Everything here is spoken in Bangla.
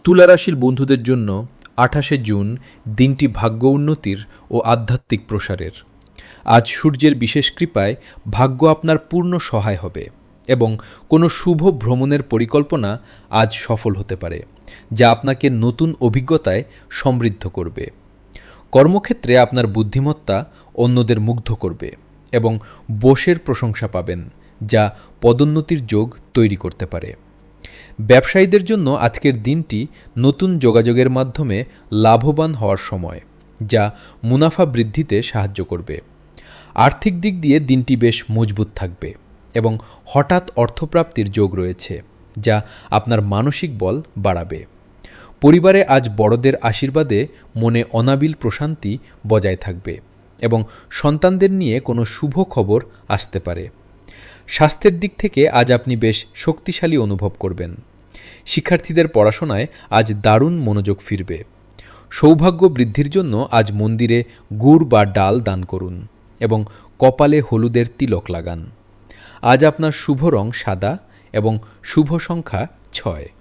তুলা রাশির বন্ধুদের জন্য 28শে জুন দিনটি ভাগ্য উন্নতির ও আধ্যাত্মিক প্রসারের। আজ সূর্যের বিশেষ কৃপায় ভাগ্য আপনার পূর্ণ সহায় হবে এবং কোনো শুভ ভ্রমণের পরিকল্পনা আজ সফল হতে পারে, যা আপনাকে নতুন অভিজ্ঞতায় সমৃদ্ধ করবে। কর্মক্ষেত্রে আপনার বুদ্ধিমত্তা অন্যদের মুগ্ধ করবে এবং বসের প্রশংসা পাবেন, যা পদোন্নতির যোগ তৈরি করতে পারে। ব্যবসায়ীদের জন্য আজকের দিনটি নতুন যোগাযোগের মাধ্যমে লাভবান হওয়ার সময়, যা মুনাফা বৃদ্ধিতে সাহায্য করবে। আর্থিক দিক দিয়ে দিনটি বেশ মজবুত থাকবে এবং হঠাৎ অর্থপ্রাপ্তির যোগ রয়েছে, যা আপনার মানসিক বল বাড়াবে। পরিবারে আজ বড়দের আশীর্বাদে মনে অনাবিল প্রশান্তি বজায় থাকবে এবং সন্তানদের নিয়ে কোনো শুভ খবর আসতে পারে। স্বাস্থ্যের দিক থেকে আজ আপনি বেশ শক্তিশালী অনুভব করবেন। শিক্ষার্থীদের পড়াশোনায় আজ দারুণ মনোযোগ ফিরবে। সৌভাগ্য বৃদ্ধির জন্য আজ মন্দিরে গুড় বা ডাল দান করুন এবং কপালে হলুদের তিলক লাগান। আজ আপনার শুভ রং সাদা এবং শুভ সংখ্যা 6।